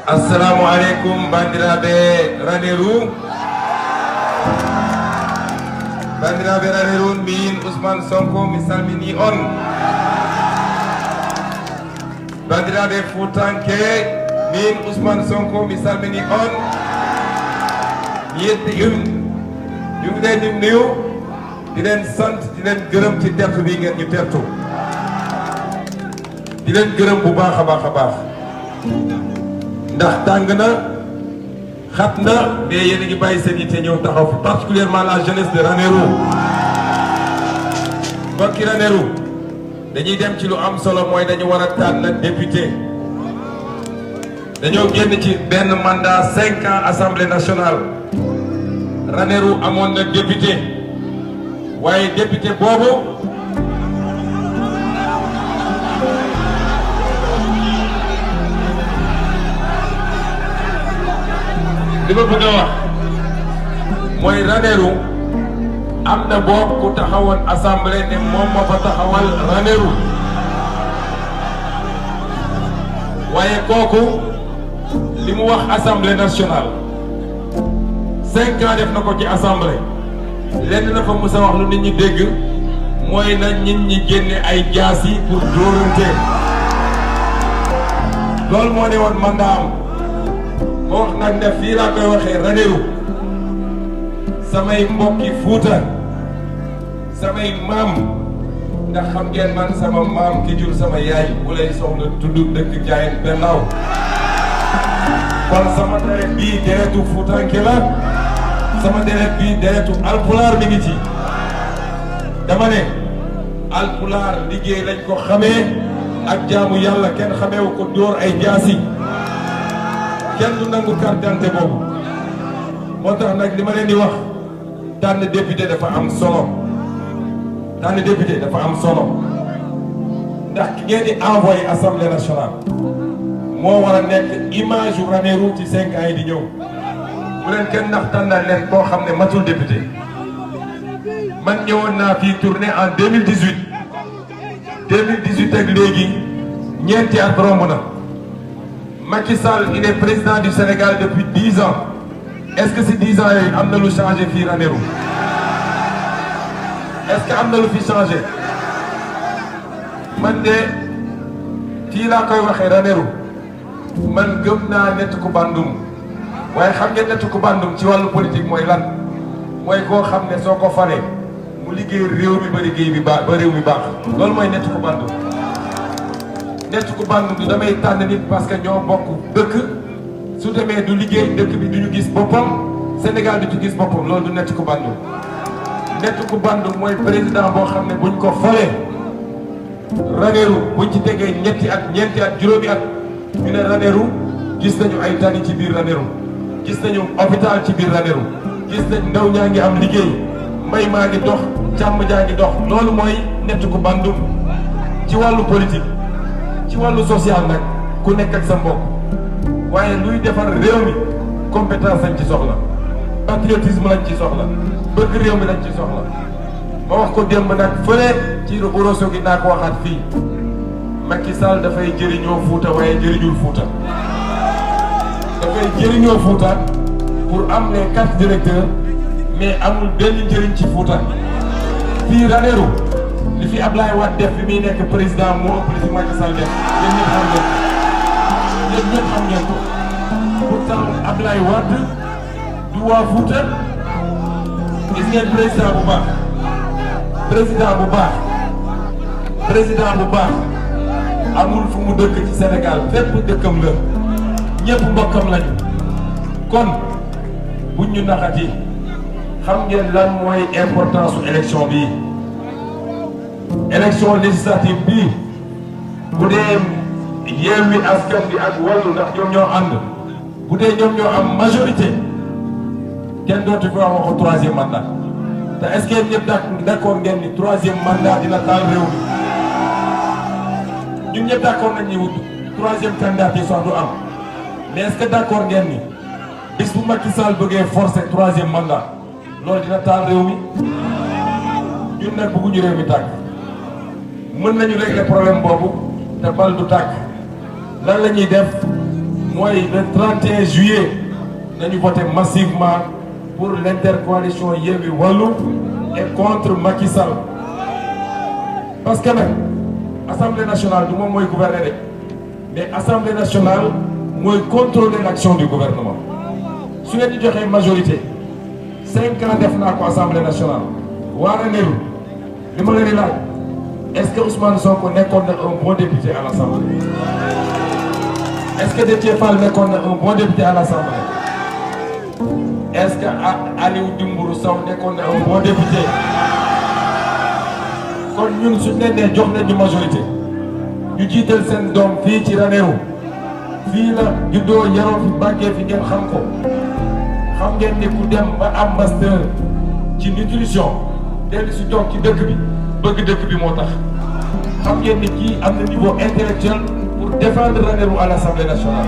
Assalamu alaikum bandiraɓe Ranérou. Bandiraɓe Ranérou, min Ousmane Sonko mi salmini on. Bandiraɓe Foutanké, min Ousmane Sonko mi salmini on. ñu ngi leen di nuyu di leen sant di leen gërëm ci tertu bi ngeen ñu tertu di leen gërëm bu baax a baax a baax ndax tàng na xat na mais yéen a ngi bàyyi seen yitte ñëw taxaw fi particulièrement la jeunesse de Ranérou. mbokki Ranérou dañuy dem ci lu am solo mooy dañu war a tànn député dañoo génn ci benn mandat 5 ans assemblée nationale. Ranérou amoon na député waaye député boobu li ma bëgg a wax mooy Ranérou am na boobu ku taxawoon assemblée ne moom moo fa taxawal Ranérou waaye kooku li mu wax assemblée nationale 5 ans def na ko ci assemblée lenn na fa mës a wax lu nit ñi dégg mooy na nit ñi génne ay jaas yi pour dóorante loolu moo ne woon mandat am ma wax nag ne fii laa koy waxee Ranérou samay mbokki Fuuta samay maam ndax xam ngeen man sama maam ki jur sama yaay bu lay soxla tudd dëkk Jaayeen Bennaaw kon sama deret bii deretu Fuutanke la sama deret bii deretu alpulaar mi ngi ci dama ne alpulaar liggéey lañ ko xamee ak jaamu yàlla kenn xameewu ko dóor ay jaasi kenn du nangu carte d'identité boobu moo tax nag li ma leen di wax tànn député dafa am solo tànn député dafa am solo ndax ki ngeen di envoyé assemblée nationale moo war a nekk image yu Ranérou ci 5 ans yi di ñëw bu leen kenn ndax tànnal leen koo xam ne matul député man ñëwoon naa fii tournée en 2018 ak léegi ñeenti at romb na Macky Sall il est président du Sénégal depuis 10 ans est-ce que si 10 ans yooyu am na lu changé fii Ranérou est-ce que am na lu fi changé man de fii laa koy waxee Ranérou man gëm naa nett ku bandum waaye xam ngeen nett ku bandum ci wàllu politique mooy lan mooy koo xam ne soo ko falee mu liggéey réew mi ba liggéey bi baax ba réew mi baax loolu mooy nett ku bandum nett ku bandum du damay tànn nit parce que ñoo bokk dëkk su demee du liggéey dëkk bi du ñu gis boppam Sénégal du ci gis boppam loolu du nett ku bandum nett ku bandum mooy président boo xam ne buñ ko falee Ranérou buñ ci tegee ñetti at ñeenti at juróomi at ñu ne Ranérou gis nañu ay tali ci biir Ranérou gis nañu hôpital ci biir Ranérou gis nañ ndaw ñaa ngi am liggéey mbay maa ngi dox càmm jaa ngi dox loolu mooy nett ku bandum ci wàllu politique ci wàllu social nag ku nekk ak sa mbokk waaye luy defar réew mi compétence lañ ci soxla patriotisme lañ ci soxla bëgg réew mi lañ ci soxla ma wax ko démb nag fële ci Rosso gi naa ko waxaat fii Macky Sall dafay jëriñoo Fuuta waaye jëriñul Fuuta dafay jëriñoo Fuuta pour am les 4 directeurs mais amul benn njëriñ ci Fuuta fii Ranérou li fi Ablaye Wade def bi muy nekk président moo ëpp li fi Macky Sall def yéen ñëpp xam ngeen ko pourtant Ablaye Wade du waa Fuuta gis ngeen président bu baax président bu baax amul fu mu dëkk ci Sénégal fépp dëkkam la ñëpp mbokkam lañu kon buñ ñu naxati xam ngeen lan mooy importance su élection bii élection législative bii bu dee Yewwi Askan Wi ak Wallu ndax ñoom ñoo ànd bu dee ñoom ñoo am majorité kenn dootu fi wax waxu 3e mandat te est-ce que ñëpp d'accord ngeen ni 3e mandat dina taal réew mi ñun ñëpp d'accord nañ ni 3e candidature sax du am mais est-ce que d'accord ngeen ni bis bu Macky Sall bëggee forcer 3e mandat loolu dina taal réew mi ñun nag bëgguñu réew mi tàkk mën nañu régler problème boobu te bal du tàkk lan la ñuy def mooy le 31 juillet nañu voté massivement pour l'intercoalition Yewwi Wallu et contre Macky Sall parce que nag Assemblée nationale du moom mooy gouverner rek mais Assemblée nationale mooy contrôler l'action du gouvernement su ngeen di joxee majorité 5 ans def naa ko Assemblée nationale waara neru li ma leen di laaj est-ce que Ousmane Sonko nekkoon na un bon député à l'Assemblée est-ce que Déthié Fall nekkoon na un bon député à l'Assemblée est-ce que Aliou Dembourou Sow nekkoon na un bon député kon ñun suñ leen nee jox nañu majorité ñu jiital seen doom fii ci Ranérou fii la juddoo yaroo fi bàggee fi ngeen xam ko xam ngeen ni ku dem ba am master ci nutrition dellu si toog ci dëkk bi bëgg dëkk bi moo tax xam ngeen ni kii am na niveau intellectuel pour défendre Ranérou à l'Assemblée nationale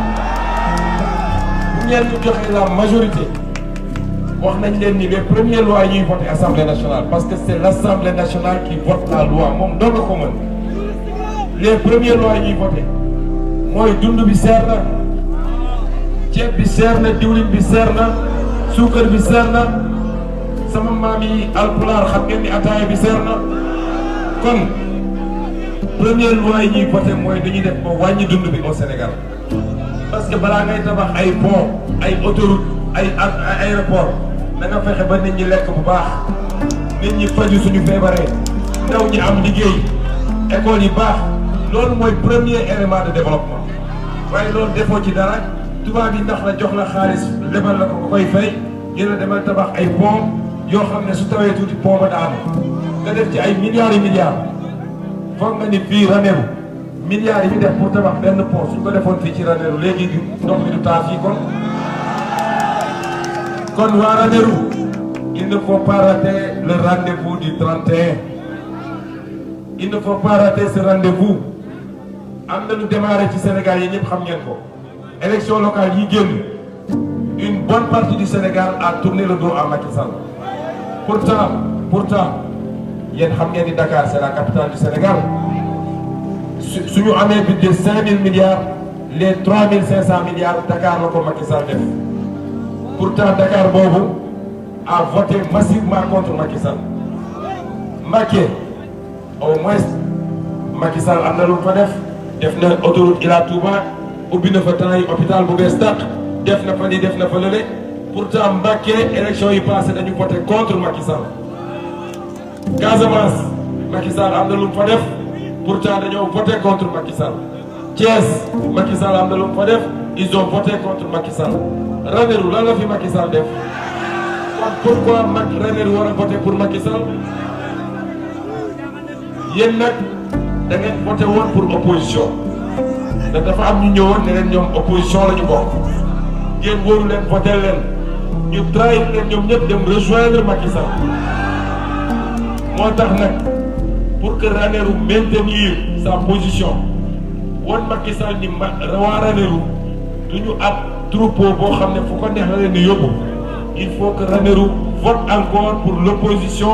bu ngeen ñu joxee la majorité wax nañ leen ni les premières lois yi ñuy voté Assemblée nationale parce que c'est l'Assemblée nationale qui vote la loi moom doon na ko mën les premières lois yi ñuy voté mooy dund bi seer na ceeb bi seer na diwlin bi seer na suukar bi seer na sama maam yi alpulaar xam ngeen ni ataaya bi seer na kon première loi yi ñuy voté mooy dañuy def ba wàññi dund bi au Sénégal parce que balaa ngay tabax ay pont ay autoroute ay aéroport da nga fexe ba nit ñi lekk bu baax nit ñi faju suñu feebaree ndaw ñi am liggéey école yi baax loolu mooy premier élément de développement waaye loolu defoo ci dara tubaab yi ndax la jox la xaalis lebal la ko koy fay ngeen a demal tabax ay pont yoo xam ne su tawee tuuti pont ba daanu nga def ci ay milliards et milliards foog nga ni fii Ranérou milliards yi ñu def pour tabax benn pont suñ ko defoon fii ci Ranérou léegi ndox mi du taa fii kon waa Ranérou il ne faut pas rater le rendez-vous du 31 il ne faut pas rater ce rendez-vous am na lu démarré ci Sénégal yi ñëpp xam ngeen ko élection locale yi génn une bonne partie du Sénégal a tourné le dos à Macky Sall pourtant yéen xam ngeen ni Dakar c'est la capitale du Sénégal suñu amee budget 5000 milliards les 3500 milliards Dakar la ko Macky Sall def pourtant Dakar boobu a voté massivement contre Macky Sall Mbacké au moins Macky Sall am na lu fa def na autoroute Ila Touba ubbi na fa temps yi hôpital bu bees tàq def na fa lii def na fa lële pourtant Mbacké élection yi passé dañu voté contre Macky Sall Casamance Macky Sall am na lu mu fa def pourtant dañoo voté contre Macky Sall Thiès Macky Sall am na lu mu fa def ils ont voté contre Macky Sall Ranérou lan la fi Macky Sall def kon pourquoi Ranérou war a voté pour Macky Sall yéen nag da ngeen voté woon pour opposition da dafa am ñu ñëwoon ne leen ñoom opposition la ñu bokk ngeen wóoru leen voté leen ñu trahir leen ñoom ñëpp dem rejoindre Macky Sall moo tax nag pour que Ranérou maintenir sa position woon Macky Sall ni waa Ranérou du ñu ab troupeau boo xam ne fu ko neex la leen di yóbbu il faut que Ranérou vote encore pour l'opposition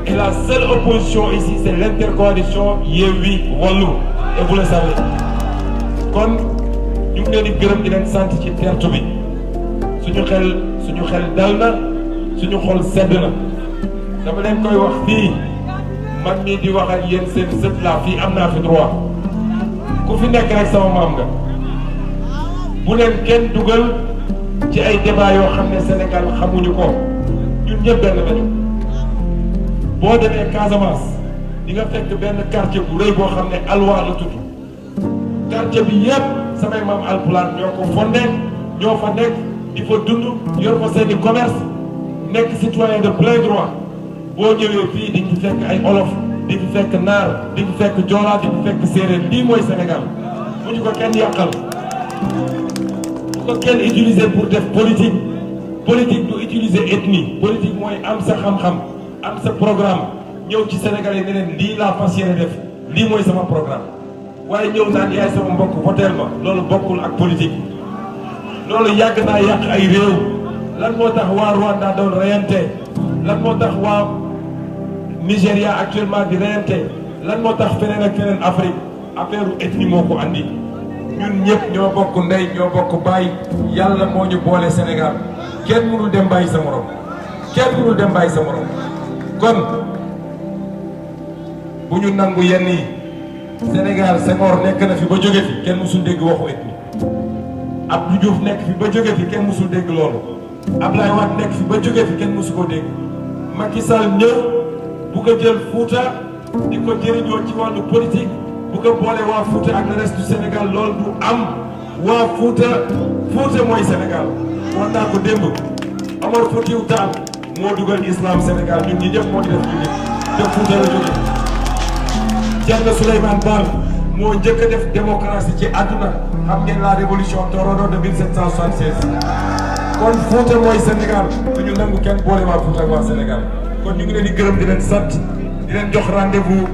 et la seule opposition ici c'est l'intercoalition Yewwi Wallu et vous le savez kon ñu ngi leen di gërëm di leen sant ci tertu bi suñu xel dal na suñu xol sedd na dama leen koy wax fii man mii di wax ak yéen seen sët laa fii am naa fi droit ku fi nekk rek sama maam nga bu leen kenn dugal ci ay débat yoo xam ne Sénégal xamuñu ko ñun ñëpp benn lañu boo demee Casamance di nga fekk benn quartier bu rëy boo xam ne Alwa la tudd quartier bi yëpp samay maam alpulaar ñoo ko fondé ñoo fa nekk di fa dund yor fa seeni commerce nekk citoyen de plein droit boo ñëwee fii di fi fekk ay olof di fi fekk naar di fi fekk joolaa di fi fekk séeréer lii mooy Sénégal bu ñu ko kenn yàqal bu ko kenn utiliser pour def politique du utiliser ethnie politique mooy am sa xam-xam am sa programme ñëw ci Sénégal yi ne leen lii laa fas yéene def lii mooy sama programme waaye ñëw naan yaay sama mbokk voteel ma loolu bokkul ak politique loolu yàgg naa yàq ay réew lan moo tax waa Rwanda doon reyante lan moo tax waa Nigéria actuellement di reyante lan moo tax feneen ak feneen Afrique affaire ethnie moo ko andi ñun ñëpp ñoo bokk ndey ñoo bokk baay yàlla moo ñu boole Sénégal kenn mënul dem bàyyi sa morom kenn mënul dem bàyyi sa morom kon bu ñu nangu yenn yi Sénégal Senghor nekk na fi ba jóge fi kenn mësul dégg waxu ethnie Abdou Diouf nekk fi ba jóge fi kenn mësul dégg loolu Abdoulaye Wade nekk fi ba jóge fi kenn mësu koo dégg Macky Sall ñëw bu ko jël Fouta di ko jëriñoo ci wàllu politique bu ko boole waa Fouta ak le reste du Sénégal loolu du am waa Fouta mooy Sénégal wax naa ko démb Omar Foutiyou Tall moo dugal islam Sénégal ñun ñi ñëpp moo di def jullit te Fouta la jóge Thierno Souleymane Baal moo njëkk a def démocratie ci àdduna xam ngeen la révolution Torodo de 1776 kon Fouta mooy Sénégal du ñu nangu kenn boole waa Fouta ak waa Sénégal kon ñu ngi leen di gërëm di leen sant di leen jox rendez-vous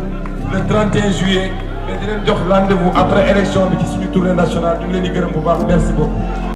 le 31 juillet mais di leen jox rendez-vous après élection bi ci suñu tournée nationale ñu ngi leen di gërëm bu baax merci beaucoup.